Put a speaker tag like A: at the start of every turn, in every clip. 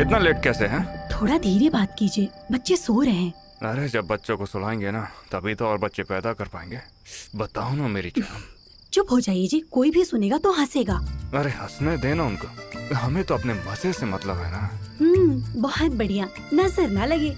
A: इतना लेट कैसे हैं?
B: थोड़ा धीरे बात कीजिए, बच्चे सो रहे हैं।
A: अरे जब बच्चों को सुलाएंगे ना तभी तो और बच्चे पैदा कर पाएंगे। बताओ ना मेरी जान।
B: चुप हो जाइए जी, कोई भी सुनेगा तो हंसेगा।
A: अरे हंसने देना उनको, हमें तो अपने मजे से मतलब है ना।
B: बहुत बढ़िया, नजर ना लगे।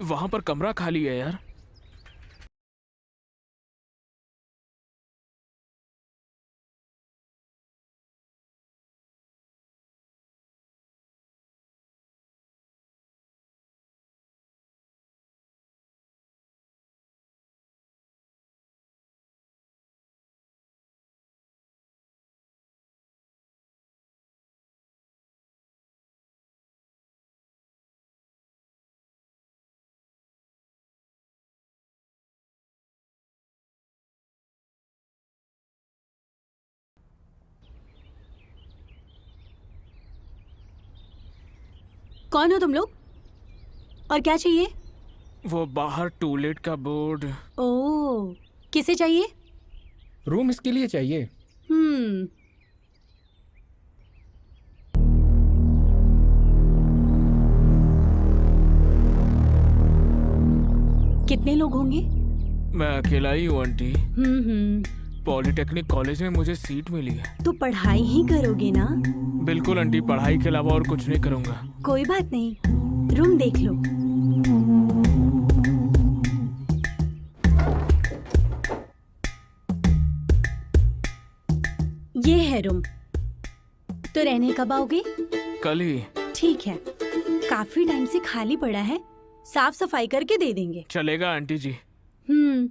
C: वहां पर कमरा खाली है यार।
B: कौन हो तुम लोग और क्या चाहिए?
C: वो बाहर टूलेट का बोर्ड।
B: ओह, किसे चाहिए?
D: रूम इसके लिए चाहिए।
B: हम्म कितने लोग होंगे?
C: मैं अकेला ही हूँ आंटी।
B: हम्म।
C: पॉलिटेक्निक कॉलेज में मुझे सीट मिली है।
B: तो पढ़ाई ही करोगे ना?
C: बिल्कुल आंटी, पढ़ाई के अलावा और कुछ नहीं करूँगा।
B: कोई बात नहीं, रूम देख लो। ये है रूम। तो रहने कब आओगे?
C: कल ही।
B: ठीक है, काफी टाइम से खाली पड़ा है, साफ सफाई करके दे देंगे।
C: चलेगा आंटी जी।
B: हम्म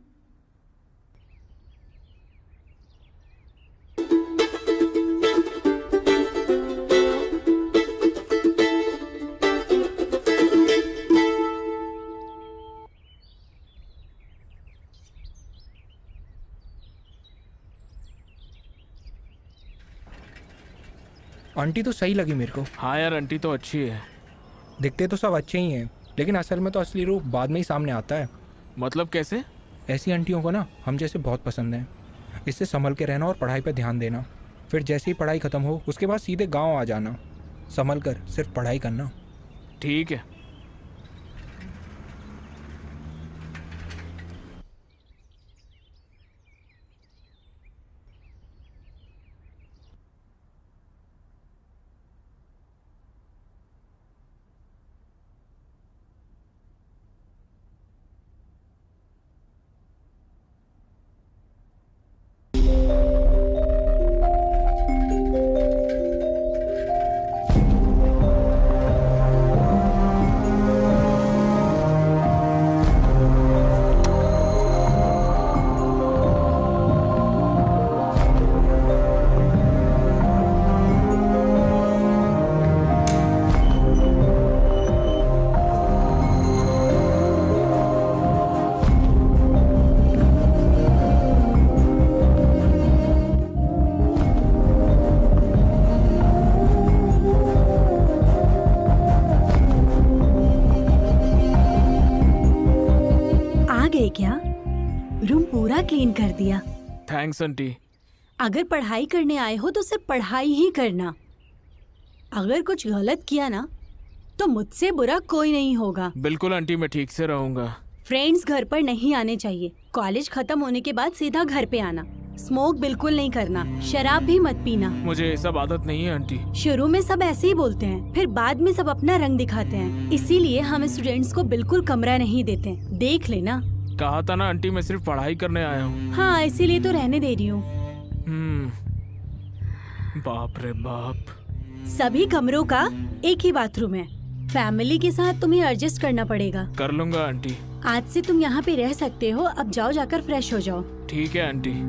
D: आंटी तो सही लगी मेरे को।
C: हाँ यार, आंटी तो अच्छी है।
D: दिखते तो सब अच्छे ही हैं, लेकिन असल में तो असली रूप बाद में ही सामने आता है।
C: मतलब कैसे?
D: ऐसी आंटियों को ना हम जैसे बहुत पसंद है। इससे संभल के रहना और पढ़ाई पर ध्यान देना। फिर जैसे ही पढ़ाई ख़त्म हो उसके बाद सीधे गांव आ जाना। संभल कर सिर्फ पढ़ाई करना।
C: ठीक है।
B: क्लीन कर दिया।
C: Thanks aunty.
B: अगर पढ़ाई करने आए हो तो सिर्फ पढ़ाई ही करना। अगर कुछ गलत किया ना तो मुझसे बुरा कोई नहीं होगा।
C: बिल्कुल आंटी, मैं ठीक से रहूंगा।
B: फ्रेंड्स घर पर नहीं आने चाहिए। कॉलेज खत्म होने के बाद सीधा घर पे आना। स्मोक बिल्कुल नहीं करना। शराब भी मत पीना।
C: मुझे ये सब आदत नहीं है आंटी।
B: शुरू में सब ऐसे ही बोलते हैं, फिर बाद में सब अपना रंग दिखाते हैं। इसीलिए हम स्टूडेंट्स को बिल्कुल कमरा नहीं देते। देख लेना।
C: कहा था ना आंटी, मैं सिर्फ पढ़ाई करने आया हूँ।
B: हाँ, इसीलिए तो रहने दे रही हूँ।
C: बाप रे बाप।
B: सभी कमरों का एक ही बाथरूम है। फैमिली के साथ तुम्हें एडजस्ट करना पड़ेगा।
C: कर लूंगा आंटी।
B: आज से तुम यहाँ पे रह सकते हो। अब जाओ, जाकर फ्रेश हो जाओ।
C: ठीक है आंटी।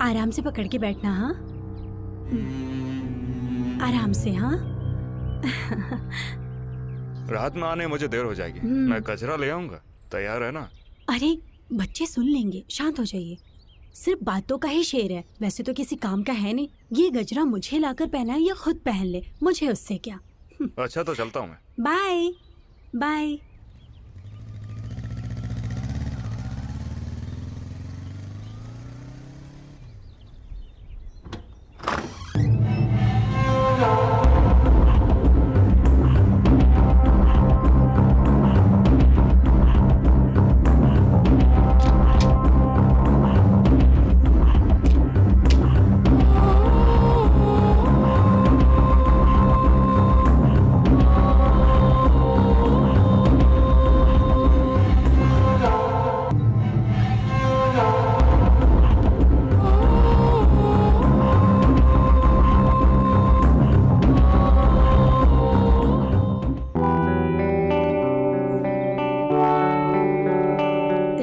B: आराम से पकड़ के बैठना। हाँ, आराम से। हाँ।
A: रात में आने मुझे देर हो जाएगी। मैं कचरा ले आऊंगा। तैयार है ना?
B: अरे बच्चे सुन लेंगे, शांत हो जाइए। सिर्फ बातों का ही शेर है, वैसे तो किसी काम का है नहीं। ये गजरा मुझे लाकर पहना है या खुद पहन ले, मुझे उससे क्या।
A: अच्छा तो चलता हूँ मैं।
B: Bye bye.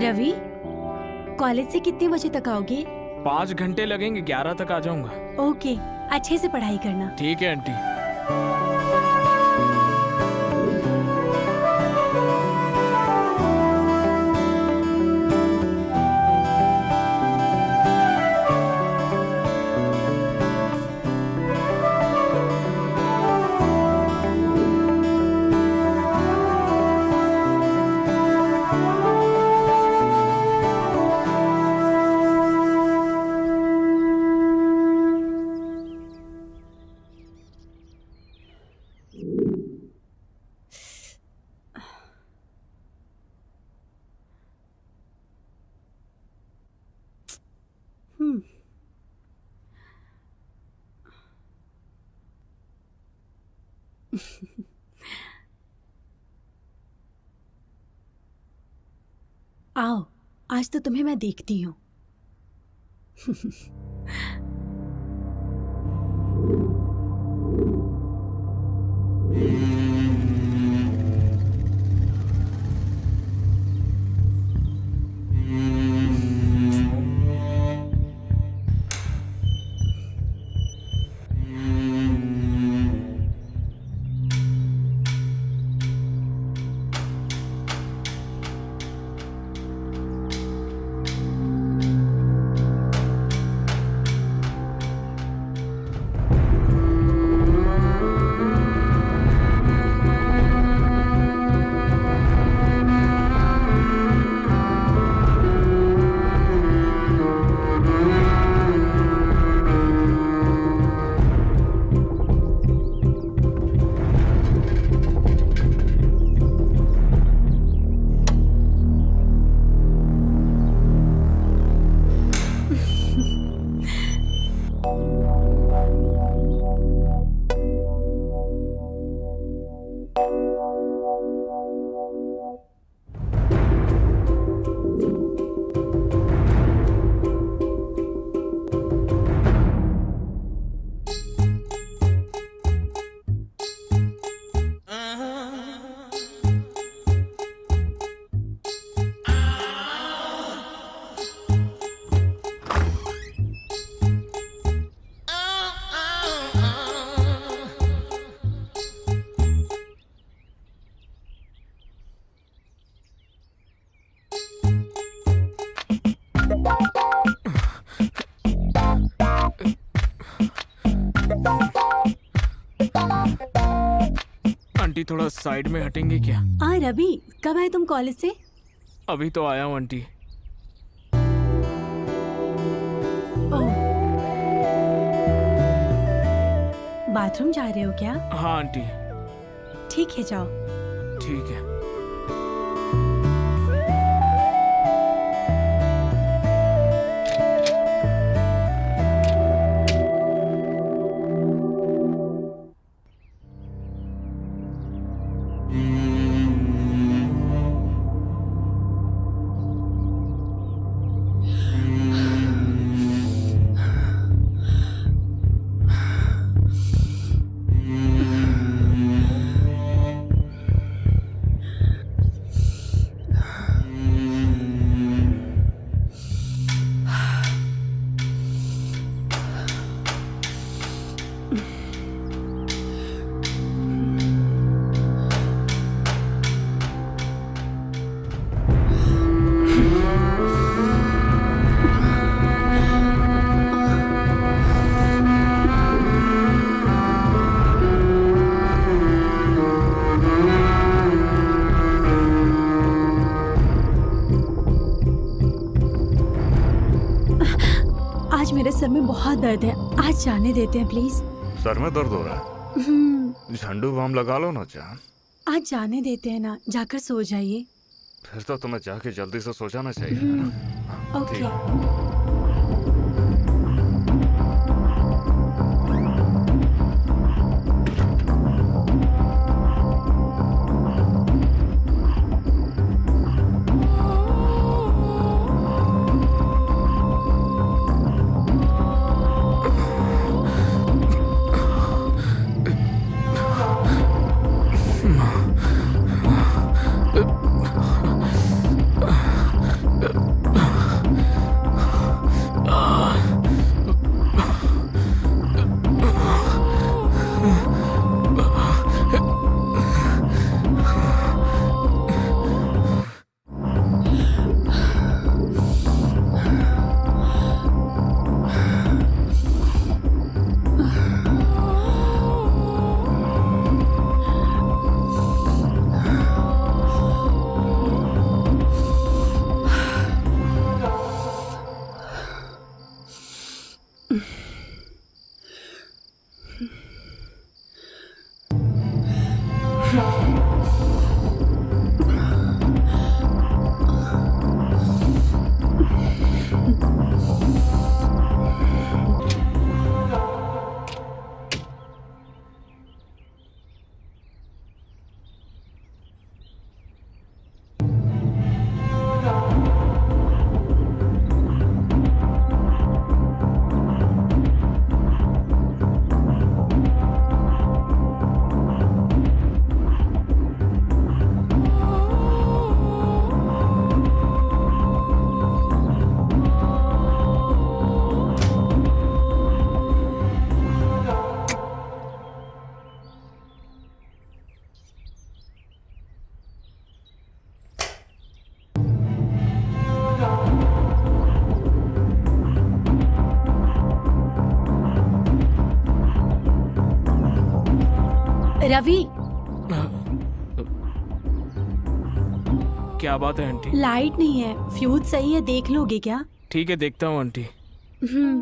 B: रवि, कॉलेज से कितने बजे तक आओगे?
C: 5 घंटे लगेंगे, 11 तक आ जाऊंगा।
B: ओके, अच्छे से पढ़ाई करना।
C: ठीक है आंटी।
B: हम्म। आओ, आज तो तुम्हें मैं देखती हूँ। आंटी थोड़ा साइड में हटेंगे क्या? रवि, कब आए तुम कॉलेज से?
C: अभी तो आया हूँ आंटी।
B: ओह, बाथरूम जा रहे हो क्या?
C: हाँ आंटी।
B: ठीक है, जाओ।
C: ठीक है।
B: आज मेरे सर में बहुत दर्द है, आज जाने देते हैं प्लीज।
A: सर में दर्द हो रहा है? झंडू बाम लगा लो ना जान।
B: आज जाने देते हैं ना, जाकर सो जाइए।
A: फिर तो तुम्हें जाके जल्दी से सो जाना चाहिए, है ना?
B: ओके। रवि,
C: क्या बात है आंटी?
B: लाइट नहीं है, फ्यूज सही है, देख लोगे क्या?
C: ठीक है, देखता हूँ आंटी।
B: हम्म।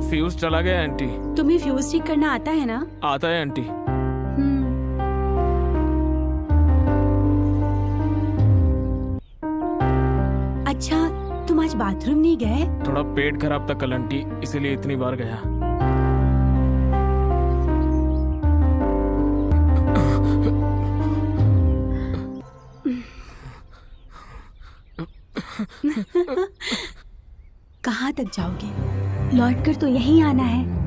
C: फ्यूज चला गया है आंटी।
B: तुम्हें फ्यूज ठीक करना आता है ना?
C: आता है आंटी।
B: हम्म। अच्छा, तुम आज बाथरूम नहीं गए?
C: थोड़ा पेट खराब था कल आंटी, इसीलिए इतनी बार गया।
B: कहाँ तक जाओगे? लौटकर तो यहीं आना है।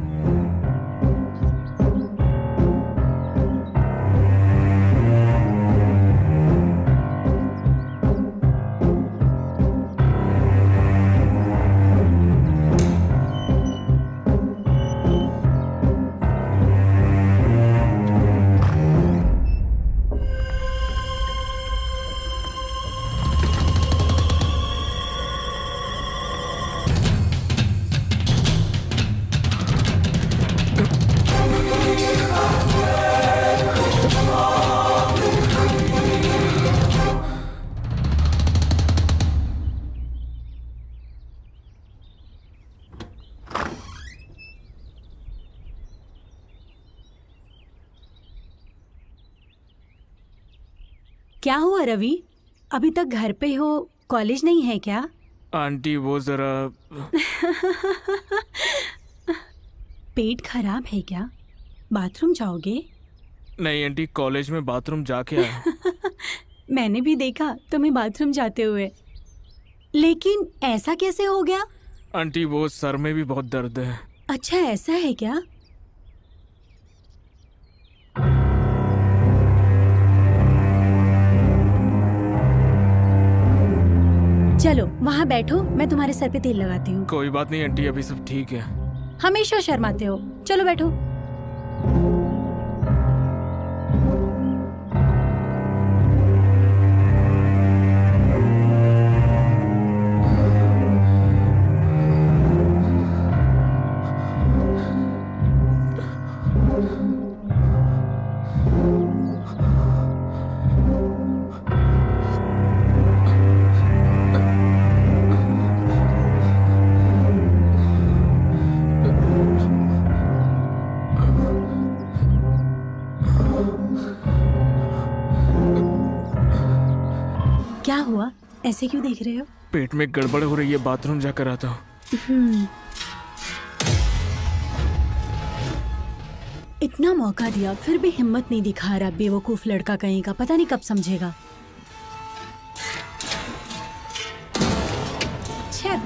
B: क्या हुआ रवि? अभी तक घर पे हो, कॉलेज नहीं है क्या?
C: आंटी वो जरा
B: पेट खराब है क्या? बाथरूम जाओगे?
C: नहीं आंटी, कॉलेज में बाथरूम जाके आया।
B: मैंने भी देखा तुम्हें बाथरूम जाते हुए, लेकिन ऐसा कैसे हो गया?
C: आंटी वो सर में भी बहुत दर्द है।
B: अच्छा, ऐसा है क्या? चलो वहाँ बैठो, मैं तुम्हारे सर पे तेल लगाती हूँ।
C: कोई बात नहीं आंटी, अभी सब ठीक है।
B: हमेशा शर्माते हो। चलो बैठो। क्या हुआ? ऐसे क्यों देख रहे हो?
C: पेट में गड़बड़ हो रही है, बाथरूम जाकर आता हूँ।
B: इतना मौका दिया फिर भी हिम्मत नहीं दिखा रहा, बेवकूफ लड़का कहीं का। पता नहीं कब समझेगा। छे।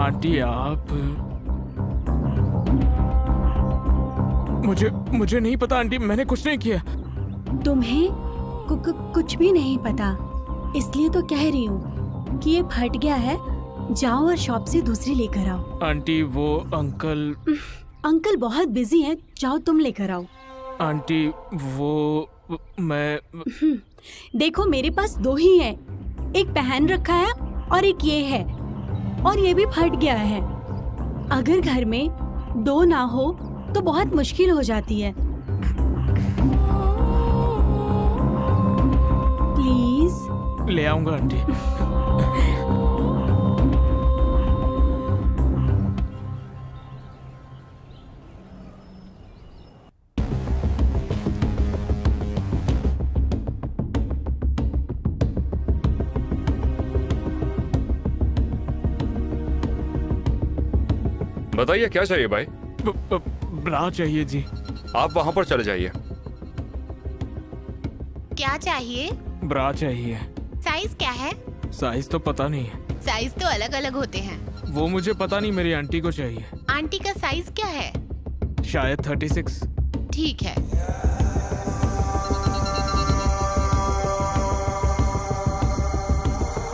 C: आंटी आप मुझे नहीं पता आंटी, मैंने कुछ नहीं किया।
B: तुम्हें कुछ भी नहीं पता, इसलिए तो कह रही हूँ कि ये फट गया है, जाओ और शॉप से दूसरी लेकर आओ।
C: आंटी वो अंकल।
B: अंकल बहुत बिजी हैं, जाओ तुम लेकर आओ।
C: आंटी वो मैं
B: देखो मेरे पास 2 ही है, एक पहन रखा है और एक ये है, और ये भी फट गया है। अगर घर में 2 ना हो तो बहुत मुश्किल हो जाती है। प्लीज।
C: ले आऊंगा आंटी।
A: बताइए क्या चाहिए भाई?
C: ब्रा चाहिए जी।
A: आप वहां पर चले जाइए।
E: क्या चाहिए?
C: ब्रा चाहिए।
E: साइज क्या है?
C: साइज तो पता नहीं है।
E: साइज तो अलग अलग होते हैं।
C: वो मुझे पता नहीं, मेरी आंटी को चाहिए।
E: आंटी का साइज क्या है?
C: शायद 36।
E: ठीक है।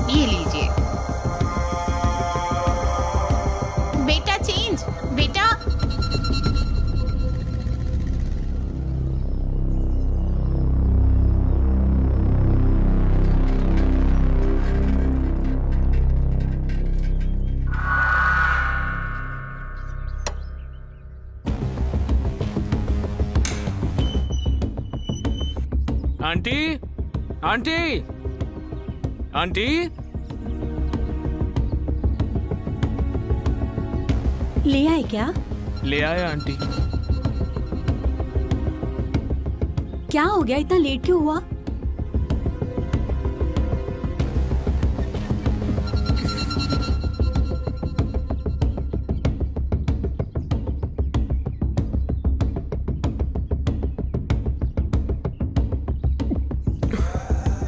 E: ये लीजिए। बेटा चेंज, बेटा।
C: Aunty, aunty, aunty.
B: ले आए क्या?
C: ले आया आंटी।
B: क्या हो गया, इतना लेट क्यों हुआ?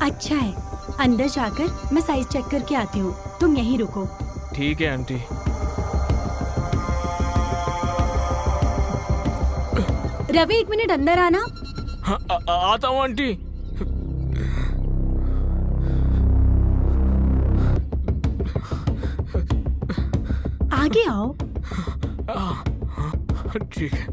B: अच्छा है, अंदर जाकर मैं साइज चेक करके आती हूँ, तुम यहीं रुको।
C: ठीक है आंटी।
B: रवि 1 मिनट अंदर आना।
C: हाँ, आता हूँ आंटी।
B: आगे आओ।
C: ठीक है।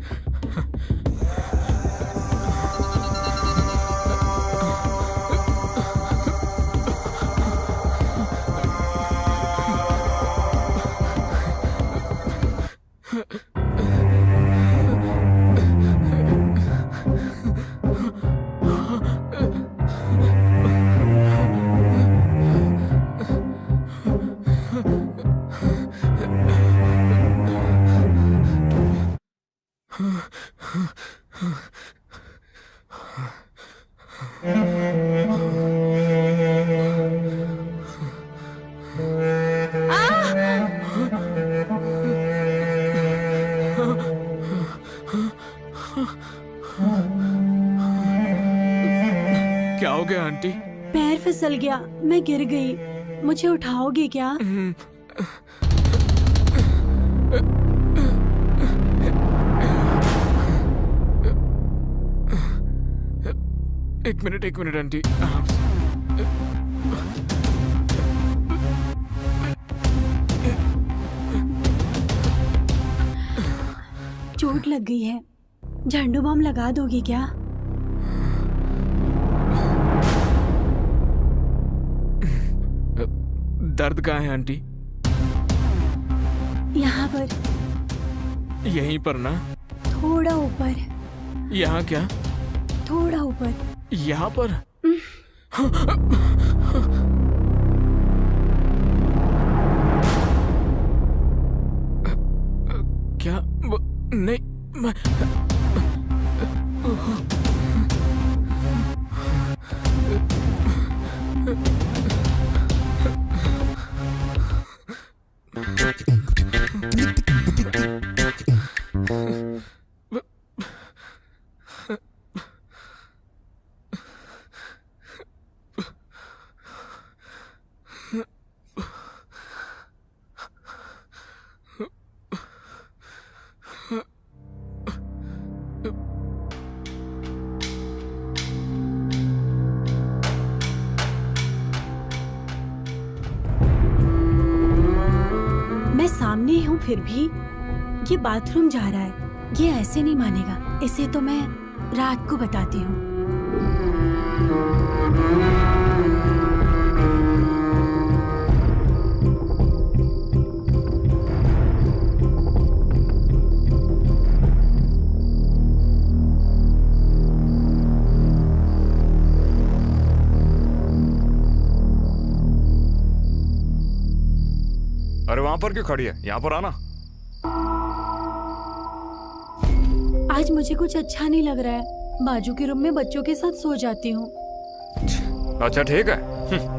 C: क्या हो गया आंटी?
B: पैर फिसल गया, मैं गिर गई, मुझे उठाओगे क्या?
C: एक मिनट आंटी, आराम से।
B: चोट लग गई है, झंडू बाम लगा दोगे क्या?
C: दर्द कहाँ है आंटी?
B: यहाँ पर।
C: यहीं पर ना?
B: थोड़ा ऊपर।
C: यहाँ क्या?
B: थोड़ा ऊपर।
C: यहाँ पर? क्या? नहीं, मैं
B: फिर भी ये बाथरूम जा रहा है, ये ऐसे नहीं मानेगा। इसे तो मैं रात को बताती हूँ।
A: अरे वहां पर क्यों खड़ी है? यहाँ पर आना।
B: आज मुझे कुछ अच्छा नहीं लग रहा है। बाजू के रूम में बच्चों के साथ सो जाती हूँ।
A: अच्छा ठीक है।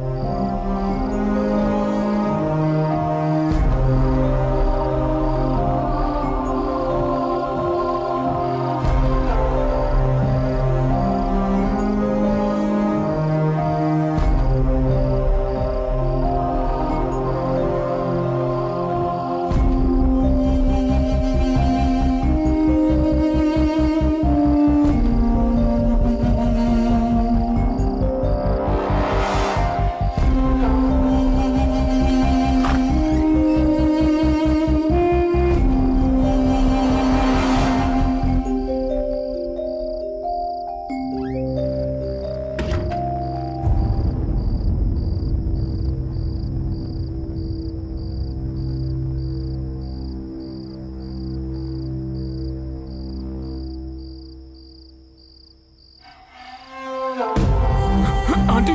C: आंटी,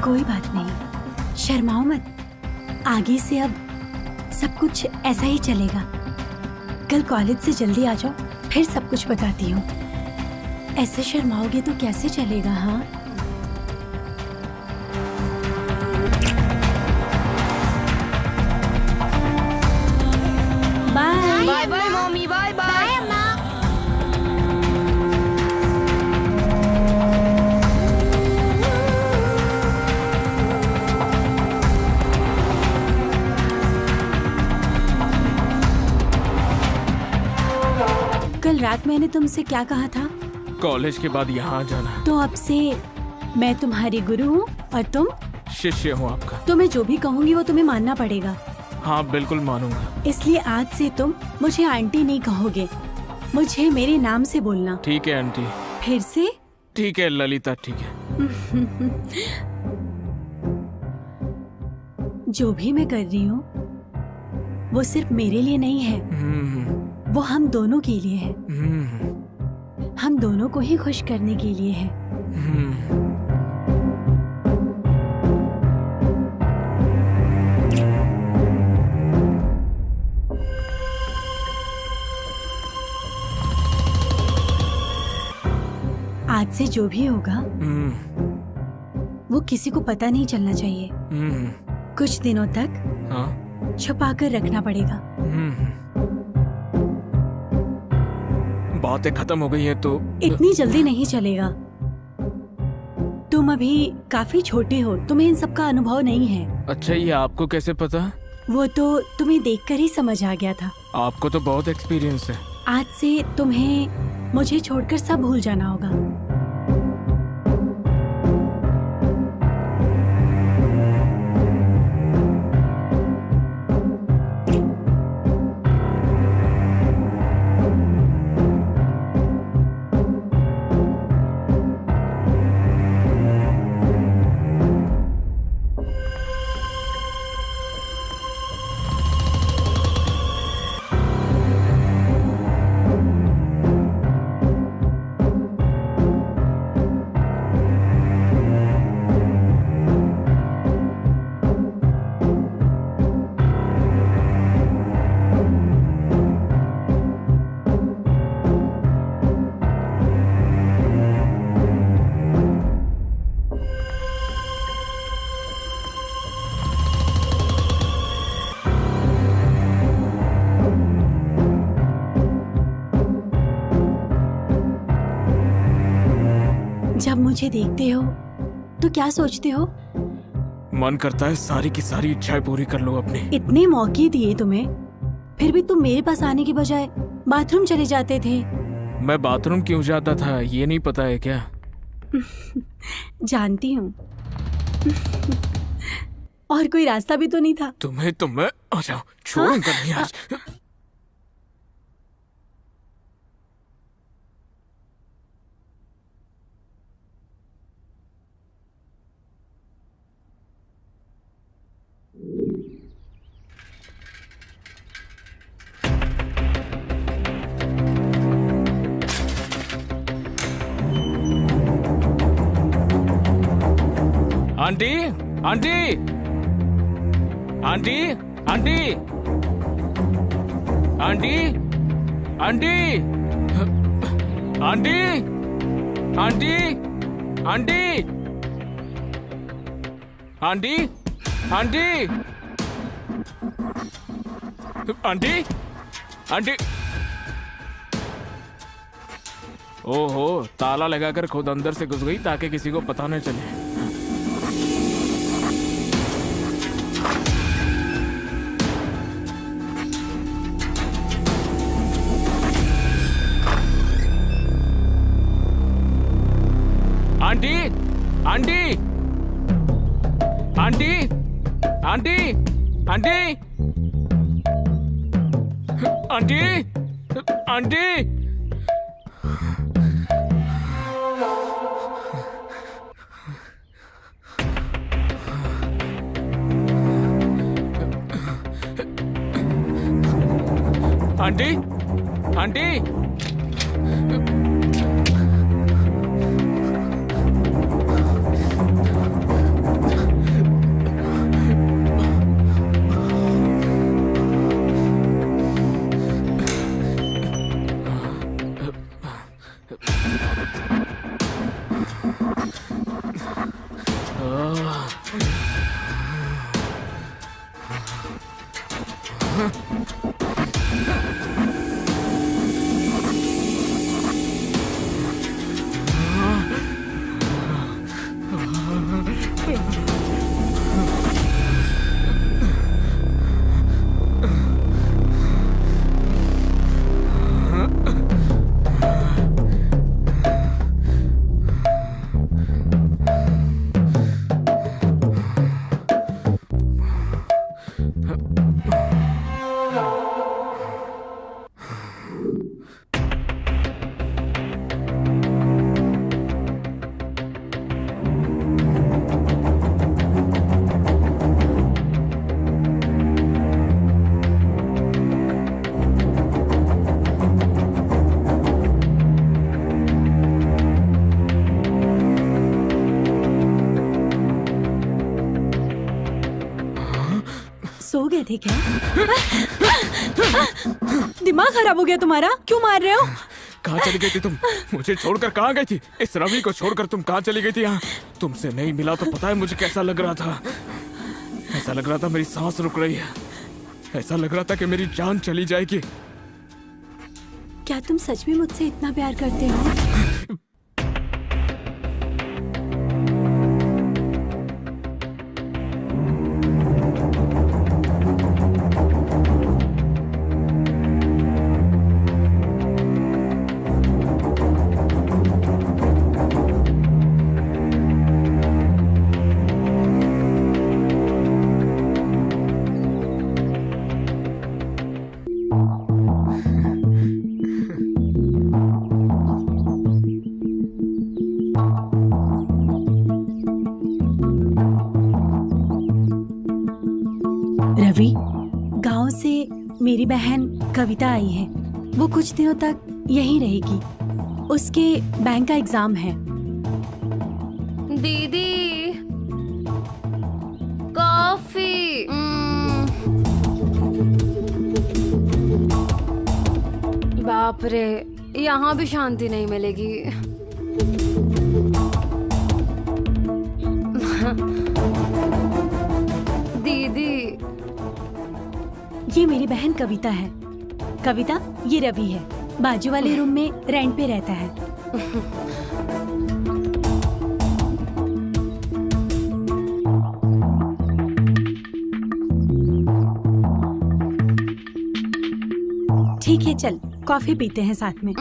B: कोई बात नहीं, शर्माओ मत। आगे से अब सब कुछ ऐसा ही चलेगा। कल कॉलेज से जल्दी आ जाओ, फिर सब कुछ बताती हूँ। ऐसे शर्माओगे तो कैसे चलेगा? हाँ, bye.
E: Bye bye mummy, bye bye अम्मा।
B: कल रात मैंने तुमसे क्या कहा था?
C: कॉलेज के बाद यहाँ जाना।
B: तो अब से मैं तुम्हारी गुरु हूँ और तुम?
C: शिष्य हूँ आपका।
B: तो मैं जो भी कहूँगी वो तुम्हें मानना पड़ेगा।
C: हाँ बिल्कुल मानूंगा।
B: इसलिए आज से तुम मुझे आंटी नहीं कहोगे, मुझे मेरे नाम से बोलना।
C: ठीक है आंटी।
B: फिर से?
C: ठीक है ललिता, ठीक है।
B: जो भी मैं कर रही हूँ वो सिर्फ मेरे लिए नहीं है, वो हम दोनों के लिए है। हम दोनों को ही खुश करने के लिए है। आज से जो भी होगा वो किसी को पता नहीं चलना चाहिए। कुछ दिनों तक
C: हाँ।
B: छुपा कर रखना पड़ेगा।
C: बातें खत्म हो गई है तो
B: इतनी जल्दी नहीं चलेगा। तुम अभी काफी छोटे हो, तुम्हें इन सब का अनुभव नहीं है।
C: अच्छा, ये आपको कैसे पता?
B: वो तो तुम्हें देखकर ही समझ आ गया था।
C: आपको तो बहुत एक्सपीरियंस है।
B: आज से तुम्हें मुझे छोड़कर सब भूल जाना होगा। जब मुझे देखते हो तो क्या सोचते हो?
C: मन करता है सारी की सारी इच्छाएं पूरी कर लो अपनी।
B: इतने मौके दिए तुम्हें, फिर भी तुम मेरे पास आने की बजाय बाथरूम चले जाते थे।
C: मैं बाथरूम क्यों जाता था ये नहीं पता है क्या?
B: जानती हूँ। और कोई रास्ता भी तो नहीं था।
C: तुम्हें तो मैं आ जाओ, छोड़ूंगा नहीं आज। Aunty, aunty, aunty, aunty, aunty, aunty, aunty, aunty, aunty, aunty, aunty, aunty, aunty. ओहो, ताला लगाकर खुद अंदर से घुस गई ताकि किसी को पता न चले। Aunty, aunty, aunty, aunty, aunty, aunty, aunty. Aunty, aunty,
B: सो गए थे क्या? दिमाग खराब हो गया तुम्हारा? क्यों मार रहे हो?
C: कहाँ चली गई थी तुम? मुझे छोड़कर कहाँ गई थी? इस रवि को छोड़कर तुम कहाँ चली गई थी? यहाँ तुमसे नहीं मिला तो पता है मुझे कैसा लग रहा था। ऐसा लग रहा था मेरी सांस रुक रही है। ऐसा लग रहा था कि मेरी जान चली जाएगी।
B: क्या तुम सच में मुझसे इतना प्यार करते हो? रवि, गांव से मेरी बहन कविता आई है। वो कुछ दिनों तक यहीं रहेगी। उसके बैंक का एग्जाम है।
E: दीदी, कॉफी। बाप रे, यहाँ भी शांति नहीं मिलेगी। दीदी,
B: ये मेरी बहन कविता है। कविता, ये रवि है। बाजू वाले रूम में रेंट पे रहता है। ठीक है, चल कॉफी पीते हैं साथ में।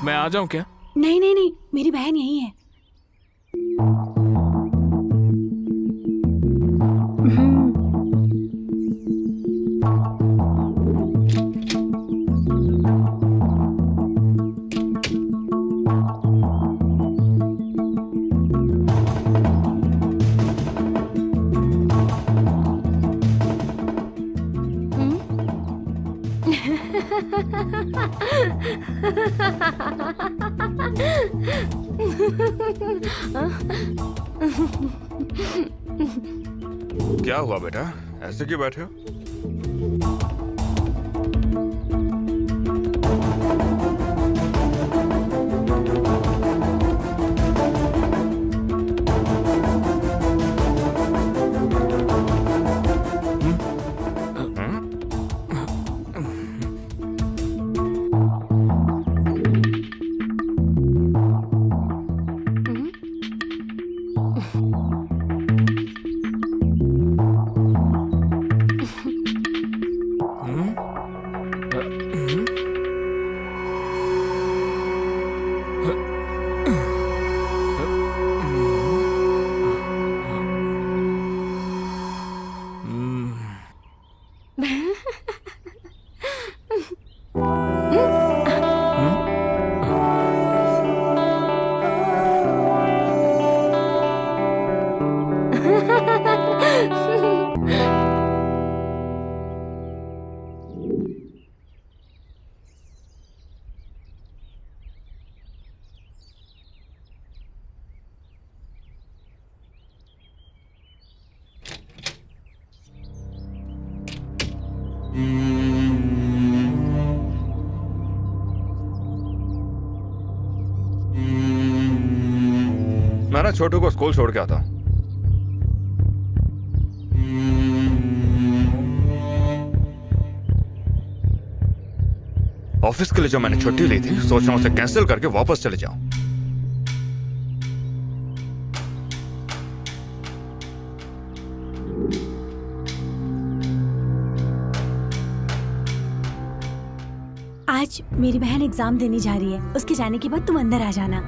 C: मैं आ जाऊं क्या?
B: नहीं नहीं नहीं, मेरी बहन यही है।
A: क्या हुआ बेटा, ऐसे क्यों बैठे हो? मैं ना छोटू को स्कूल छोड़ के आता हूँ। ऑफिस के लिए जो मैंने छुट्टी ली थी, सोच रहा हूँ उसे कैंसिल करके वापस चले जाऊं।
B: आज मेरी बहन एग्जाम देने जा रही है, उसके जाने के बाद तुम अंदर आ जाना।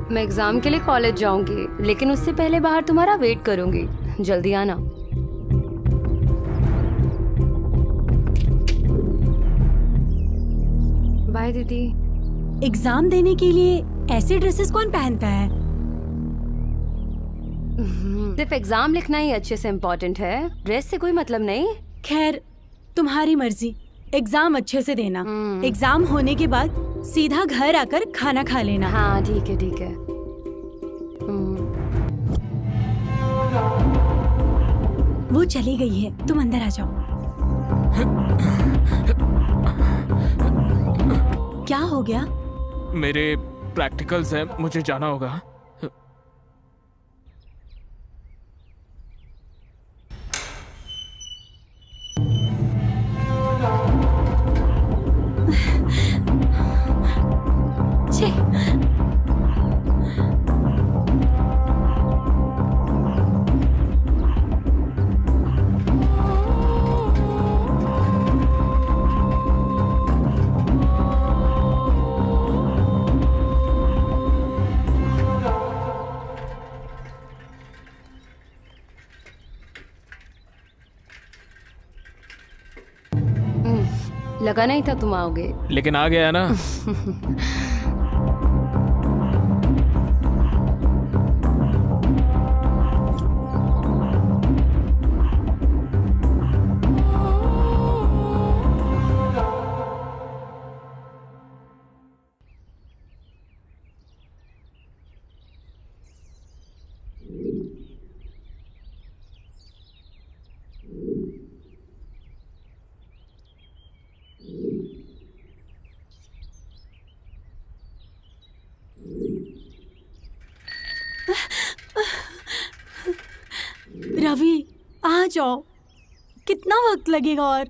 E: मैं एग्जाम के लिए कॉलेज जाऊंगी, लेकिन उससे पहले बाहर तुम्हारा वेट करूंगी। जल्दी आना। बाय दीदी।
B: एग्जाम देने के लिए ऐसे ड्रेसेस कौन पहनता है?
E: सिर्फ एग्जाम लिखना ही अच्छे से इम्पोर्टेंट है, ड्रेस से कोई मतलब नहीं।
B: खैर, तुम्हारी मर्जी। एग्जाम अच्छे से देना। एग्जाम होने के बाद सीधा घर आकर खाना खा लेना।
E: हाँ ठीक है ठीक है।
B: वो चली गई है, तुम अंदर आ जाओ। क्या हो गया?
C: मेरे प्रैक्टिकल्स हैं, मुझे जाना होगा।
B: छे।
E: लगा नहीं था तुम आओगे।
C: लेकिन आ गया ना।
B: रवि, आ जाओ, कितना वक्त लगेगा और?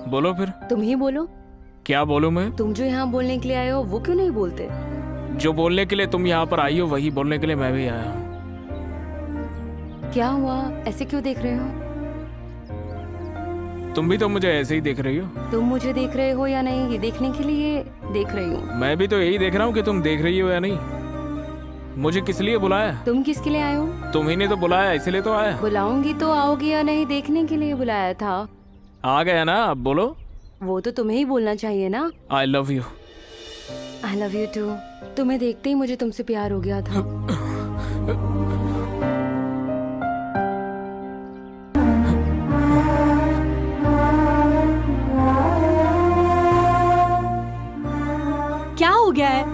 C: बोलो फिर।
E: तुम ही बोलो,
C: क्या बोलूं मैं?
E: तुम जो यहाँ बोलने के लिए आए हो वो क्यों नहीं बोलते?
C: जो बोलने के लिए तुम यहाँ पर आई हो वही बोलने के लिए मैं भी आया हूँ।
E: क्या हुआ, ऐसे क्यों देख रहे हो?
C: तुम भी तो मुझे ऐसे ही देख रही हो।
E: तुम मुझे देख रहे हो या नहीं ये देखने के लिए देख रही हूँ।
C: मैं भी तो यही देख रहा हूँ कि तुम देख रही हो या नहीं। मुझे किस लिए बुलाया?
E: तुम किसके लिए आए हो?
C: तुम ही ने तो बुलाया, इसलिए तो आया।
E: बुलाऊंगी तो आओगे या नहीं देखने के लिए बुलाया था।
C: आ गया ना, अब बोलो।
E: वो तो तुम्हें ही बोलना चाहिए ना।
C: I love you.
E: I love you too. तुम्हें देखते ही मुझे तुमसे प्यार हो गया था।
B: क्या हो गया है?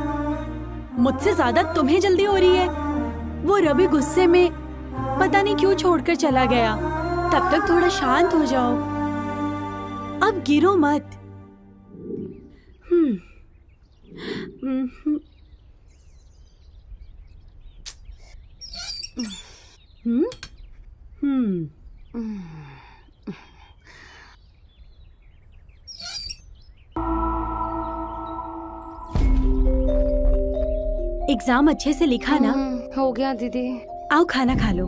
B: मुझसे ज्यादा तुम्हें जल्दी हो रही है। वो रवि गुस्से में पता नहीं क्यों छोड़कर चला गया। तब तक थोड़ा शांत हो जाओ। अब गिरो मत। हम्म हम्म हम्म एग्जाम अच्छे से लिखा ना?
E: हो गया दीदी।
B: आओ खाना खा लो।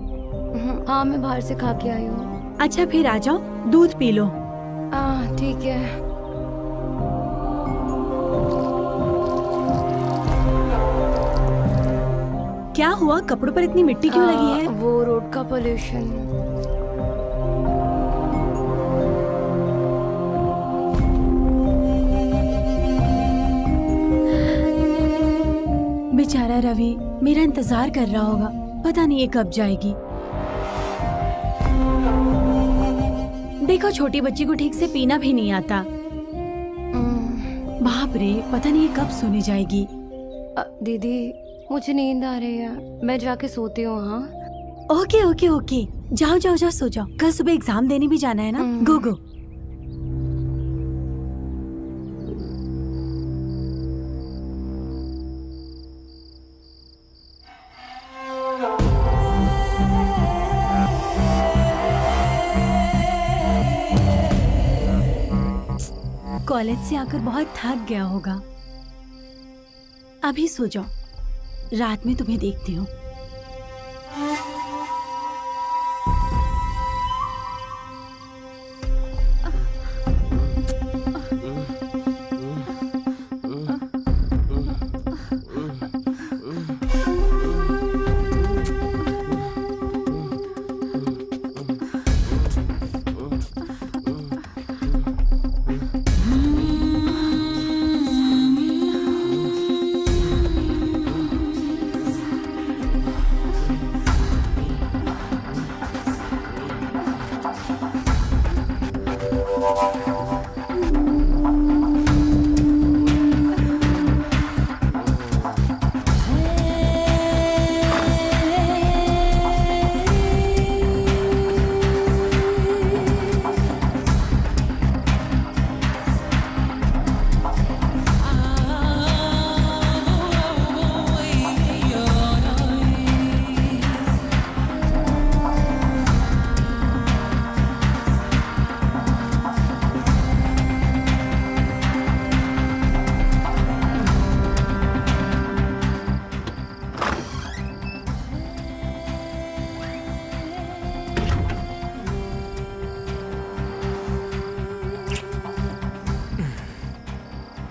E: हाँ मैं बाहर से खा के आई हूँ।
B: अच्छा फिर आ जाओ, दूध पी लो।
E: ठीक है।
B: क्या हुआ, कपड़ों पर इतनी मिट्टी क्यों लगी है?
E: वो रोड का पोल्यूशन।
B: बेचारा रवि मेरा इंतजार कर रहा होगा। पता नहीं ये कब जाएगी। देखो छोटी बच्ची को ठीक से पीना भी नहीं आता। बाप रे, पता नहीं ये कब सोने जाएगी।
E: दीदी मुझे नींद आ रही है, मैं जाके सोती हूँ। हाँ
B: ओके ओके ओके, जाओ जाओ जाओ सो जाओ। कल सुबह एग्जाम देने भी जाना है ना। गो गो। कॉलेज से आकर बहुत थक गया होगा। अभी सो जाओ, रात में तुम्हें देखती हूँ।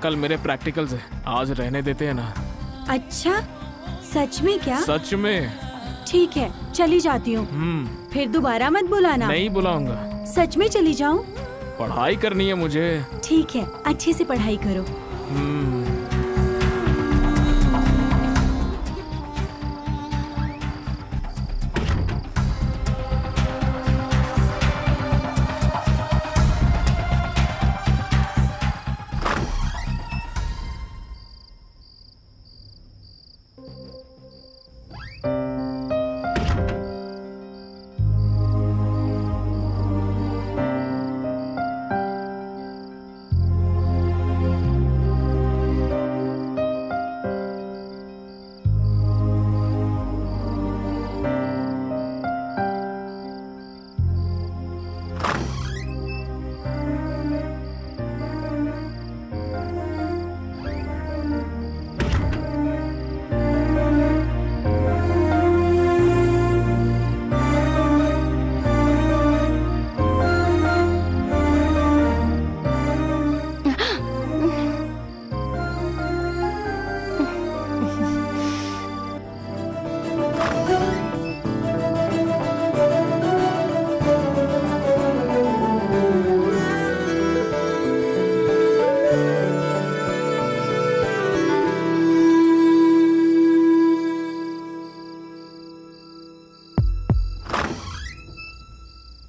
C: कल मेरे प्रैक्टिकल्स है, आज रहने देते हैं ना।
B: अच्छा, सच में क्या?
C: सच में।
B: ठीक है, चली जाती हूँ। फिर दोबारा मत बुलाना।
C: नहीं बुलाऊंगा।
B: सच में चली जाऊँ?
C: पढ़ाई करनी है मुझे।
B: ठीक है, अच्छे से पढ़ाई करो।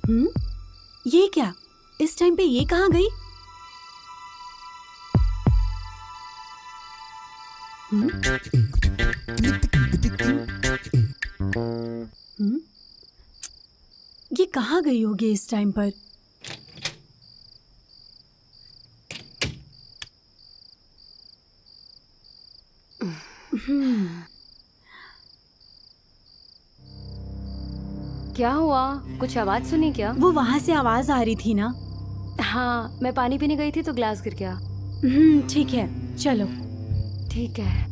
B: ये क्या? इस टाइम पे ये कहाँ गई? ये कहाँ गई होगी इस टाइम पर?
E: क्या हुआ? कुछ आवाज सुनी क्या?
B: वो वहां से आवाज आ रही थी ना।
E: हाँ, मैं पानी पीने गई थी तो ग्लास गिर गया।
B: ठीक है, चलो।
E: ठीक है।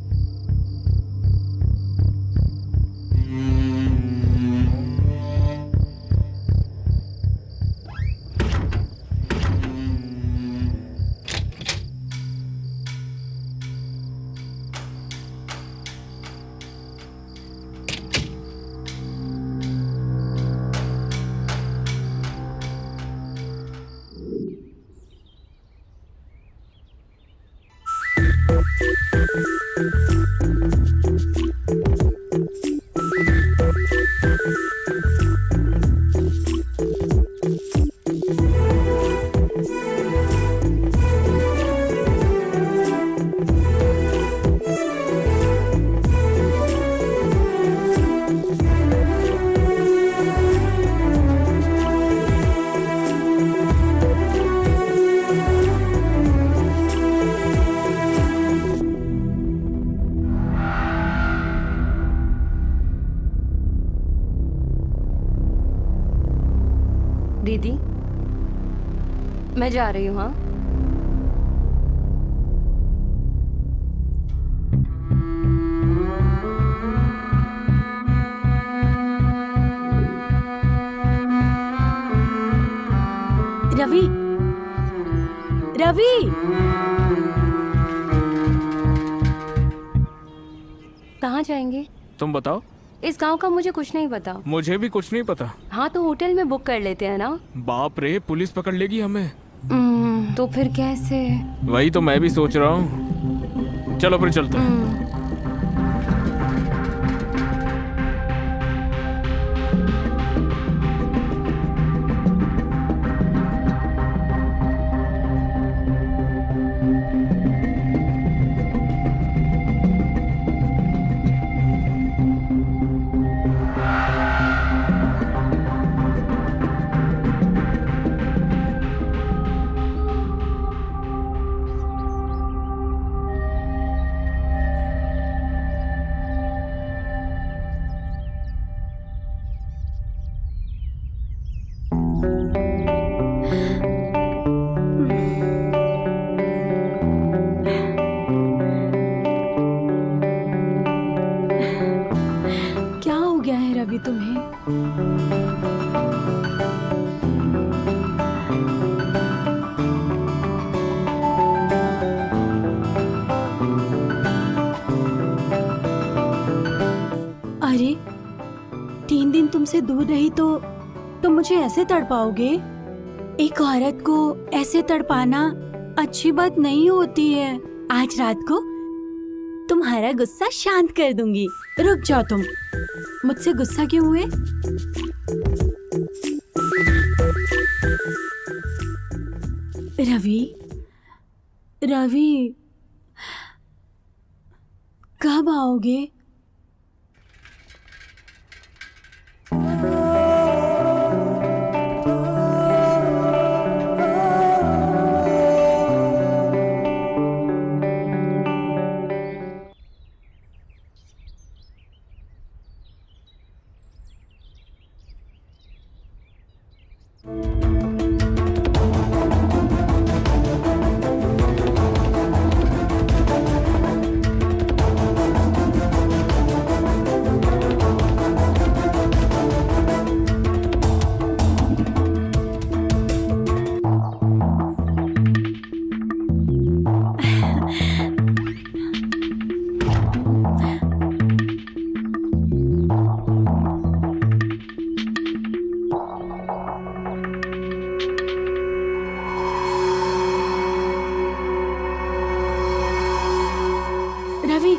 E: दीदी, मैं जा रही हूँ। हाँ,
B: रवि, रवि,
E: कहाँ जाएंगे?
C: तुम बताओ।
E: इस गांव का मुझे कुछ नहीं पता।
C: मुझे भी कुछ नहीं पता।
E: हाँ, तो होटल में बुक कर लेते हैं ना।
C: बाप रे, पुलिस पकड़ लेगी हमें।
E: तो फिर कैसे?
C: वही तो मैं भी सोच रहा हूँ। चलो फिर चलते हैं।
B: क्या हो गया है रवि तुम्हें? अरे, 3 दिन तुमसे दूर रही तो तुम मुझे ऐसे तड़पाओगे? एक औरत को ऐसे तड़पाना अच्छी बात नहीं होती है। आज रात को तुम्हारा गुस्सा शांत कर दूंगी। रुक जाओ तुम। मुझसे गुस्सा क्यों हुए? रवि, रवि, कब आओगे? रवि,